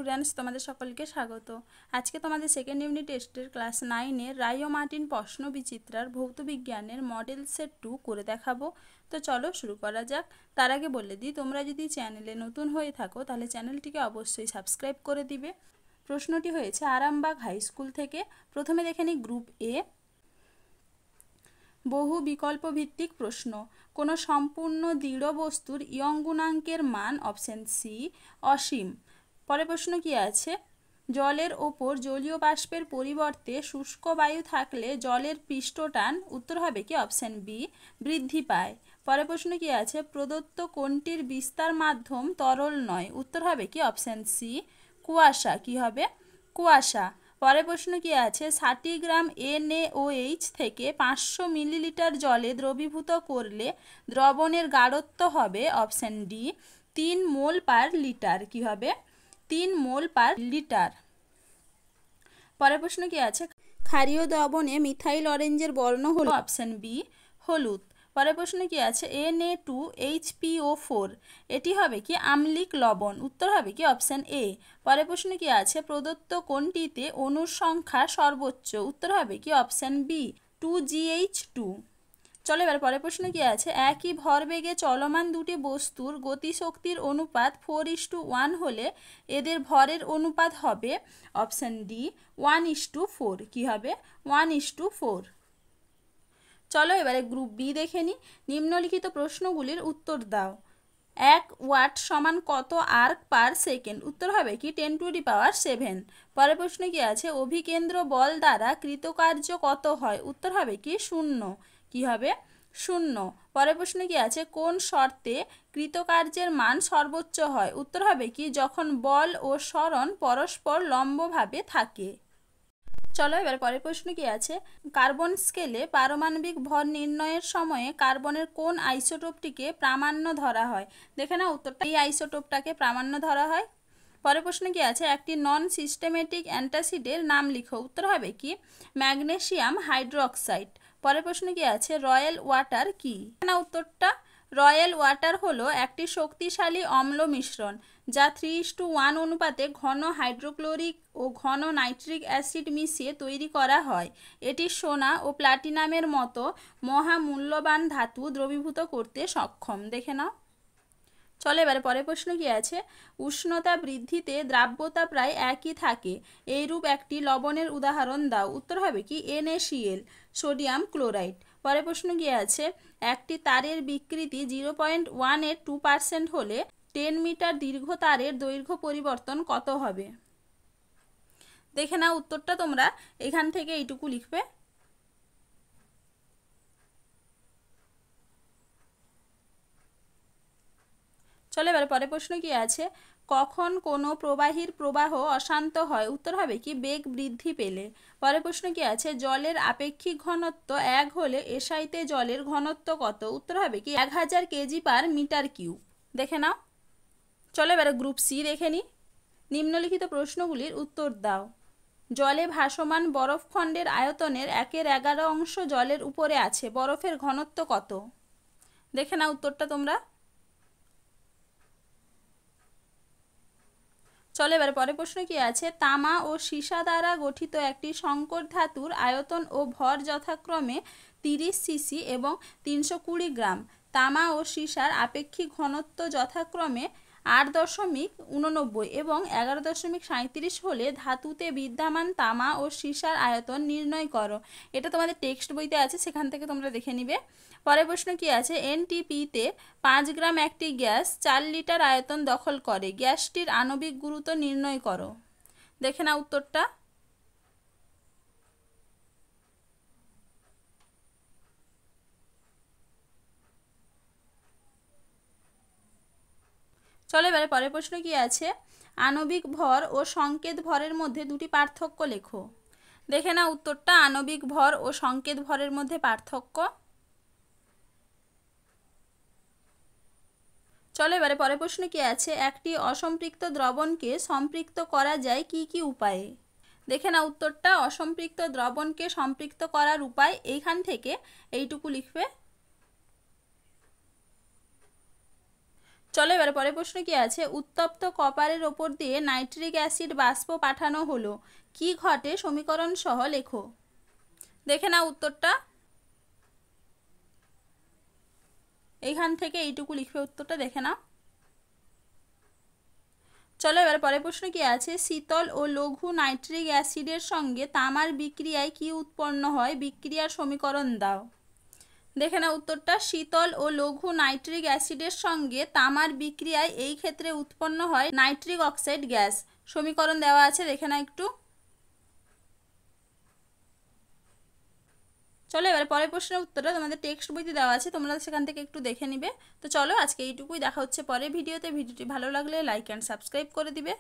Students, তোমাদের সকলকে স্বাগত। আজকে তোমাদের সেকেন্ড ইউনিট টেস্টের ক্লাস 9-এর রায় ও মার্টিন প্রশ্ন বিচিত্রার ভৌত বিজ্ঞানের মডেল সেট 2 করে দেখাবো। তো চলো শুরু করা যাক। তার আগে বলে দিই, তোমরা যদি চ্যানেলে নতুন হয়ে থাকো তাহলে চ্যানেলটিকে অবশ্যই সাবস্ক্রাইব করে দিবে। প্রশ্নটি হয়েছে আরামবাগ হাই স্কুল থেকে। প্রথমে দেখে নিই গ্রুপ এ। বহু বিকল্প ভিত্তিক প্রশ্ন। কোনো সম্পূর্ণ দৃঢ় বস্তুর ইয়ং গুণাঙ্কের মান অপশন সি অসীম। পরের প্রশ্ন কি আছে? জলের ওপর জলীয় বাষ্পের পরিবর্তে শুষ্ক বায়ু থাকলে জলের পৃষ্ঠটান উত্তর হবে কি অপশন বি বৃদ্ধি পায়। পরের প্রশ্ন কি আছে? প্রদত্ত কোনটির বিস্তার মাধ্যম তরল নয় উত্তর হবে কি অপশন সি কুয়াশা। কি হবে? কুয়াশা। পরের প্রশ্ন কি আছে? 60 গ্রাম NaOH থেকে 500 মিলিলিটার জলে দ্রবীভূত করলে দ্রবণের গাঢ়ত্ব হবে অপশন ডি 3 মোল পার লিটার। কি হবে? 3 মোল পার লিটার। পরের প্রশ্ন কি আছে? ক্ষারীয় দ্রবণে মিথাইল অরেঞ্জের বর্ণ হলো অপশন বি হলুদ। পরের প্রশ্ন কি আছে? Na2HPO4 এটি হবে কি আম্লিক লবণ উত্তর হবে কি অপশন এ। পরের প্রশ্ন কি আছে? প্রদত্ত কোনটিতে অণুর সংখ্যা সর্বোচ্চ উত্তর হবে কি অপশন বি 2GH2। চলো এবার পরের প্রশ্ন কি আছে? একই ভরবেগে চলমান দুটি বস্তুর গতিশক্তির অনুপাত 4:1 হলে এদের ভরের অনুপাত হবে অপশন ডি 1:4। কি হবে? 1:4। চলো এবারে গ্রুপ বি দেখে নিই। নিম্নলিখিত প্রশ্নগুলির উত্তর দাও। 1 ওয়াট সমান কত আর্ক পার সেকেন্ড উত্তর হবে কি 10⁻7। পরের প্রশ্ন কি আছে? অভিকেন্দ্র বল দ্বারা কৃতকার্য কত হয় উত্তর হবে কি 0। কি হবে? 0। পরের প্রশ্ন কি আছে? কোন শর্তে কৃতকার্যের মান সর্বোচ্চ হয় উত্তর হবে কি যখন বল ও সরণ পরস্পর লম্বভাবে থাকে। চলো এবার পরের প্রশ্ন কি আছে? কার্বন স্কেলে পারমাণবিক ভর নির্ণয়ের সময়ে কার্বনের কোন আইসোটোপটিকে প্রামাণ্য ধরা হয়? দেখে না উত্তরটা এই আইসোটোপটাকে প্রামাণ্য ধরা হয়। পরের প্রশ্ন কি আছে? একটি নন সিস্টেমেটিক অ্যান্টাসিডের নাম লিখো উত্তর হবে কি ম্যাগনেসিয়াম হাইড্রোক্সাইড। পরের প্রশ্ন কি আছে? রয়্যাল ওয়াটার কি? না উত্তরটা রয়্যাল ওয়াটার হলো একটি শক্তিশালী অম্ল মিশ্রণ যা 3:1 অনুপাতে ঘন হাইড্রোক্লোরিক ও ঘন নাইট্রিক অ্যাসিড মিশিয়ে তৈরি করা হয়। এটি সোনা ও প্লাটিনামের মতো মহামূল্যবান ধাতু দ্রবীভূত করতে সক্ষম। দেখে নাও। চলো এবারে পরের প্রশ্ন কি আছে? উষ্ণতা বৃদ্ধিতে দ্রাব্যতা প্রায় একই থাকে এইরূপ একটি লবণের উদাহরণ দাও উত্তর হবে কি NaCl সোডিয়াম ক্লোরাইড। পরের প্রশ্ন কি আছে? একটি তারের বিকৃতি 0.1 এর 2% হলে 10 মিটার দীর্ঘ তারের দৈর্ঘ্য পরিবর্তন কত হবে? দেখে নাও উত্তরটা তোমরা এখান থেকে এইটুকু লিখবে। চলো এবার পরের প্রশ্ন কি আছে? কখন কোনো প্রবাহীর প্রবাহ অশান্ত হয় উত্তর হবে কি বেগ বৃদ্ধি পেলে। পরের প্রশ্ন কি আছে? জলের আপেক্ষিক ঘনত্ব 1 হলে এসআইতে জলের ঘনত্ব কত উত্তর হবে কি 1000 কেজি পার মিটার কিউব। দেখে নাও। চলো এবারে গ্রুপ সি দেখে নিই। নিম্নলিখিত প্রশ্নগুলির উত্তর দাও। জলে ভাসমান বরফখণ্ডের আয়তনের 1/11 অংশ জলের উপরে আছে, বরফের ঘনত্ব কত? দেখে নাও উত্তরটা তোমরা। চলো এবারে পরের প্রশ্ন কি আছে? তামা ও সীসা দ্বারা গঠিত একটি সংকর ধাতুর আয়তন ও ভর যথাক্রমে 30 সিসি এবং 320 গ্রাম। তামা ও সীসার আপেক্ষিক ঘনত্ব যথাক্রমে 8.89 এবং 11.37 হলে ধাতুতে বিদ্যমান তামা ও সীসার আয়তন নির্ণয় করো। এটা তোমাদের টেক্সট বইতে আছে, সেখান থেকে তোমরা দেখে নিবে। পরের প্রশ্ন কি আছে? NTPতে 5 গ্রাম একটি গ্যাস 4 লিটার আয়তন দখল করে, গ্যাসটির আণবিক গুরুত্ব নির্ণয় করো। দেখে না উত্তরটা। চলো এবারে পরের প্রশ্ন কি আছে? আণবিক ভর ও সংকেত ভরের মধ্যে দুটি পার্থক্য লেখো। দেখে না উত্তরটা আণবিক ভর ও সংকেত ভরের মধ্যে পার্থক্য। চলো এবারে পরের প্রশ্ন কি আছে? একটি অসম্পৃক্ত দ্রবণকে সম্পৃক্ত করা যায় কি কি উপায়ে? দেখে না উত্তরটা অসম্পৃক্ত দ্রবণকে সম্পৃক্ত করার উপায় এইখান থেকে এইটুকু লিখবে। চলো এবারে পরের প্রশ্ন কি আছে, উত্তপ্ত কপারের ওপর দিয়ে নাইট্রিক অ্যাসিড বাষ্প পাঠানো হলো, কি ঘটে সমীকরণ সহ লেখো। দেখে নাও উত্তরটা, এইখান থেকে এইটুকু লিখবে, উত্তরটা দেখে নাও। চলো এবার পরের প্রশ্ন কি আছে, শীতল ও লঘু নাইট্রিক অ্যাসিডের সঙ্গে তামার বিক্রিয়ায় কি উৎপন্ন হয়, বিক্রিয়ার সমীকরণ দাও। দেখে নাও উত্তরটা, শীতল ও লঘু নাইট্রিক অ্যাসিডের সঙ্গে তামার বিক্রিয়ায় এই ক্ষেত্রে উৎপন্ন হয় নাইট্রিক অক্সাইড গ্যাস। সমীকরণ দেওয়া আছে, দেখে নাও একটু। চলো এবার পরের প্রশ্নের উত্তরটা তোমাদের টেক্সট বইতে দেওয়া আছে, তোমরা সেখান থেকে একটু দেখে নিবে। তো চলো আজকে এইটুকুই, দেখা হচ্ছে পরের ভিডিওতে। ভিডিওটি ভালো লাগলে লাইক অ্যান্ড সাবস্ক্রাইব করে দিবে।